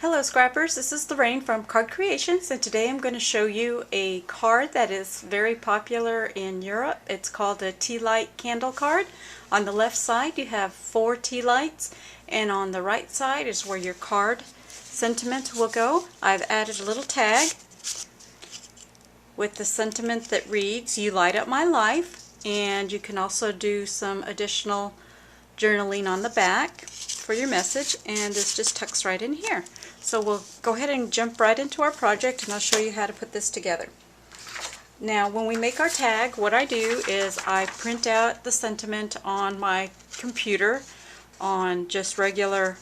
Hello Scrappers, this is Lorraine from Card Creations, and today I'm going to show you a card that is very popular in Europe. It's called a tea light candle card. On the left side you have 4 tea lights, and on the right side is where your card sentiment will go. I've added a little tag with the sentiment that reads, "You light up my life," and you can also do some additional journaling on the back for your message, and this just tucks right in here. So we'll go ahead and jump right into our project, and I'll show you how to put this together. Now when we make our tag, what I do is I print out the sentiment on my computer on just regular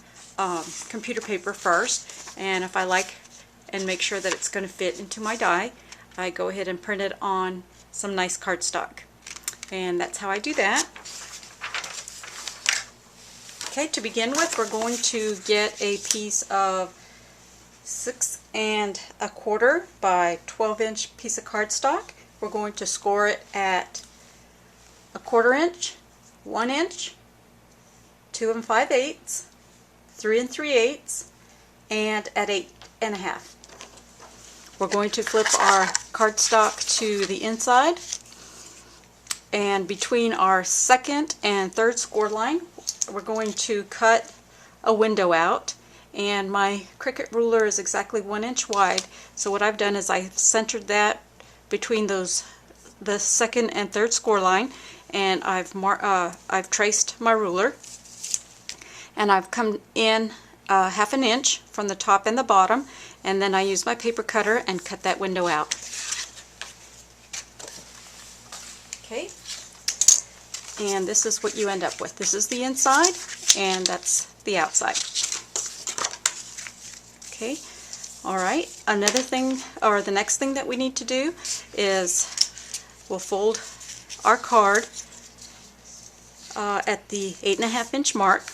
computer paper first, and if I like and make sure that it's going to fit into my die, I go ahead and print it on some nice cardstock, and that's how I do that. Okay, to begin with, we're going to get a piece of 6 1/4 by 12-inch piece of cardstock. We're going to score it at 1/4 inch, 1 inch, 2 5/8, 3 3/8, and at 8 1/2. We're going to flip our cardstock to the inside, and between our second and third score line we're going to cut a window out, and my Cricut ruler is exactly 1 inch wide, so what I've done is I've centered that between the second and third score line, and I've traced my ruler, and I've come in 1/2 inch from the top and the bottom, and then I use my paper cutter and cut that window out. Okay, and this is what you end up with. This is the inside, and that's the outside. Okay, alright, another thing, or the next thing that we need to do is we'll fold our card at the 8 1/2 inch mark,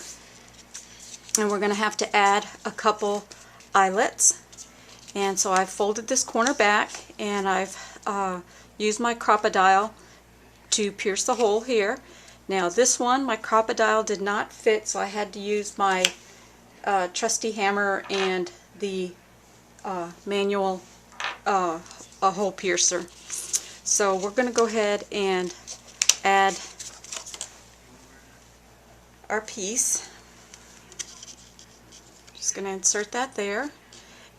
and we're going to have to add a couple eyelets. And so I've folded this corner back, and I've used my crocodile to pierce the hole here. Now this one, my crocodile did not fit, so I had to use my trusty hammer and the manual a hole piercer. So we're going to go ahead and add our piece. Just going to insert that there,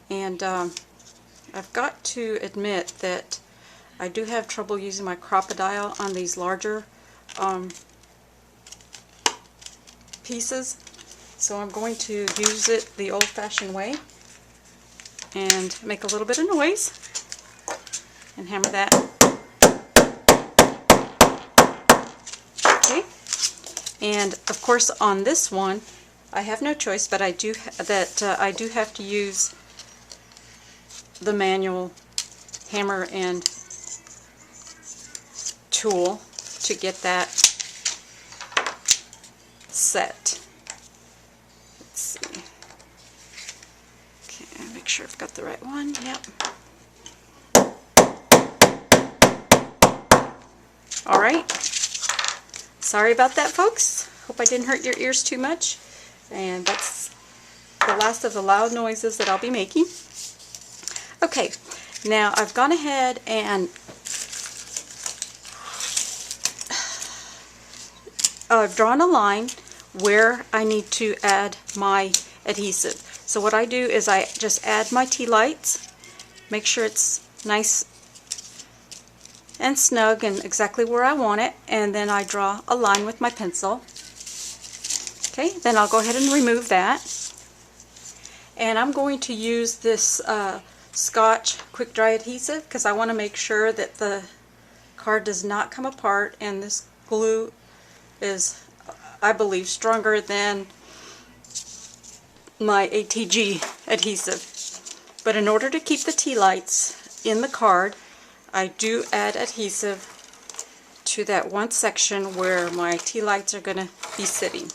and I've got to admit that I do have trouble using my crocodile on these larger pieces, so I'm going to use it the old-fashioned way and make a little bit of noise and hammer that. Okay, and of course on this one I have no choice, but I do have to use the manual hammer and tool to get that set. Let's see. Okay, make sure I've got the right one. Yep. Alright. Sorry about that, folks. Hope I didn't hurt your ears too much. And that's the last of the loud noises that I'll be making. Okay, now I've gone ahead and I've drawn a line where I need to add my adhesive. So what I do is I just add my tea lights, make sure it's nice and snug and exactly where I want it, and then I draw a line with my pencil. Okay, then I'll go ahead and remove that, and I'm going to use this Scotch quick dry adhesive because I want to make sure that the card does not come apart, and this glue is, I believe, stronger than my ATG adhesive. But in order to keep the tea lights in the card, I do add adhesive to that one section where my tea lights are going to be sitting.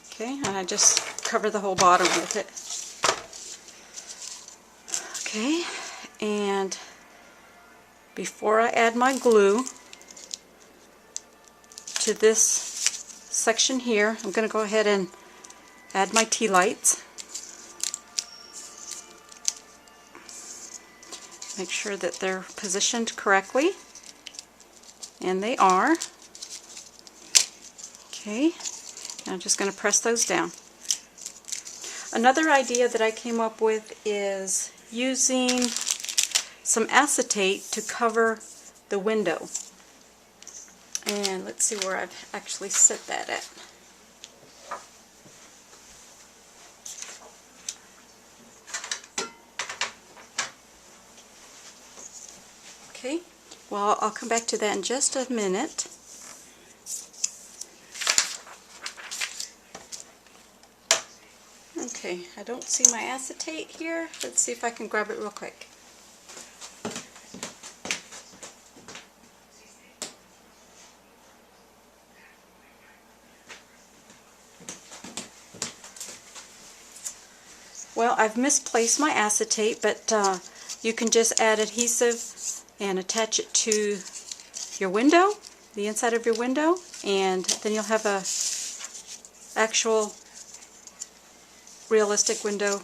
Okay, and I just cover the whole bottom with it. Okay, and before I add my glue to this section here, I'm going to go ahead and add my tea lights. Make sure that they're positioned correctly, and they are. Okay, I'm just going to press those down. Another idea that I came up with is using some acetate to cover the window. And let's see where I've actually set that at. Okay, well, I'll come back to that in just a minute. Okay, I don't see my acetate here. Let's see if I can grab it real quick. Well, I've misplaced my acetate, but you can just add adhesive and attach it to your window, the inside of your window, and then you'll have a actual realistic window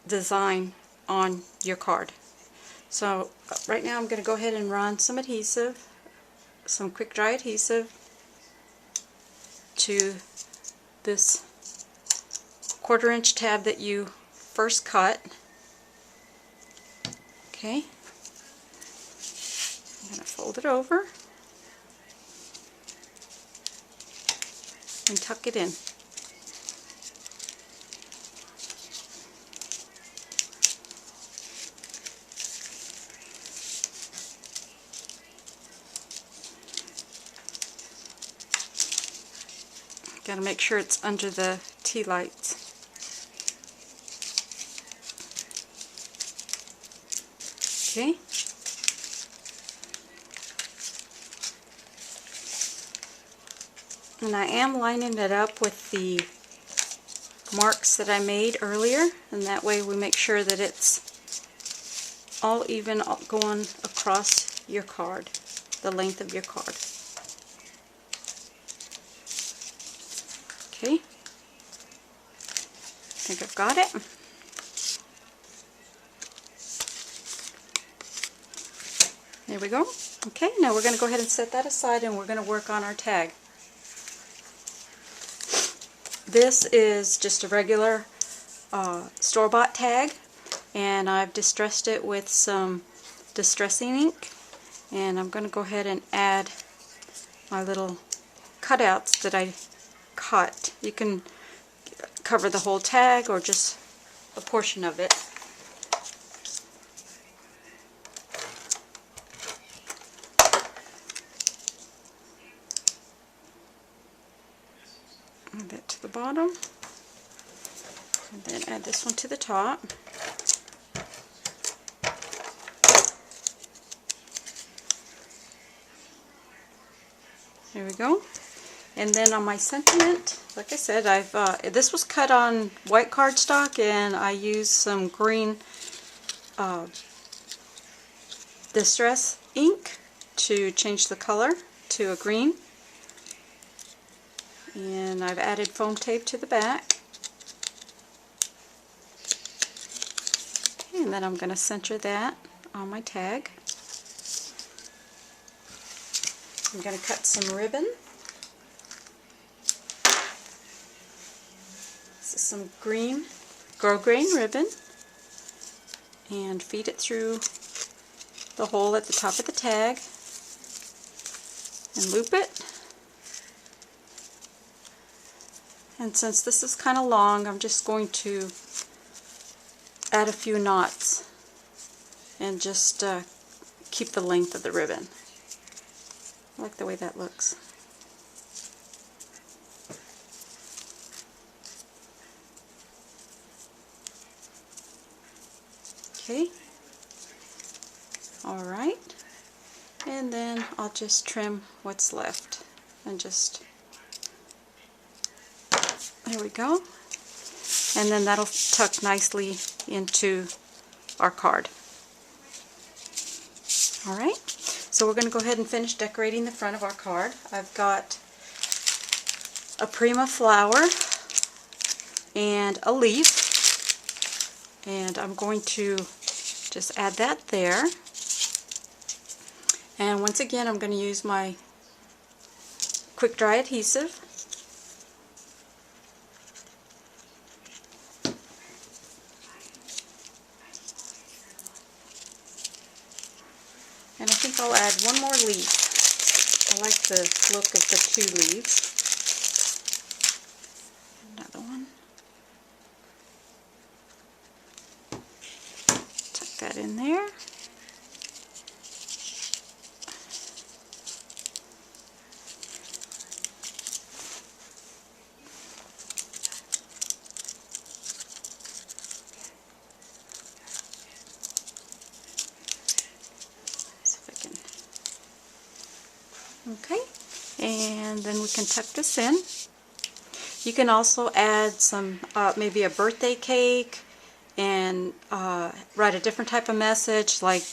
design on your card. So right now I'm going to go ahead and run some adhesive, some quick dry adhesive, to this 1/4 inch tab that you first cut. Okay, I'm going to fold it over and tuck it in. Got to make sure it's under the tea lights. Okay. And I am lining it up with the marks that I made earlier, and that way we make sure that it's all even going across your card, the length of your card. Okay, I think I've got it. There we go. Okay, now we're going to go ahead and set that aside, and we're going to work on our tag. This is just a regular store-bought tag, and I've distressed it with some distressing ink, and I'm going to go ahead and add my little cutouts that I cut. You can cover the whole tag or just a portion of it. Add that to the bottom, and then add this one to the top. There we go. And then on my sentiment, like I said, this was cut on white cardstock, and I used some green distress ink to change the color to a green. And I've added foam tape to the back. Okay, and then I'm going to center that on my tag. I'm going to cut some ribbon. This is some green grosgrain ribbon, and feed it through the hole at the top of the tag and loop it. And since this is kind of long, I'm just going to add a few knots and just keep the length of the ribbon. I like the way that looks. Okay. Alright. And then I'll just trim what's left and just, there we go. And then that'll tuck nicely into our card. Alright, so we're going to go ahead and finish decorating the front of our card. I've got a Prima flower and a leaf, and I'm going to just just add that there. And once again, I'm going to use my quick dry adhesive. And I think I'll add one more leaf. I like the look of the 2 leaves. Another one. Tuck that in there. Okay, and then we can tuck this in. You can also add some, maybe a birthday cake, and write a different type of message, like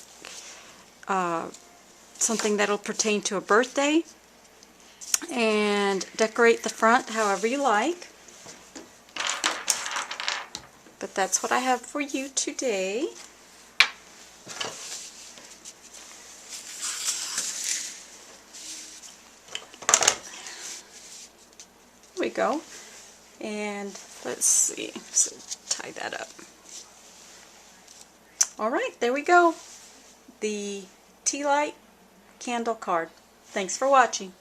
something that'll pertain to a birthday, and decorate the front however you like. But that's what I have for you today. We go, and let's see, so tie that up. Alright, there we go, the tea light candle card. Thanks for watching.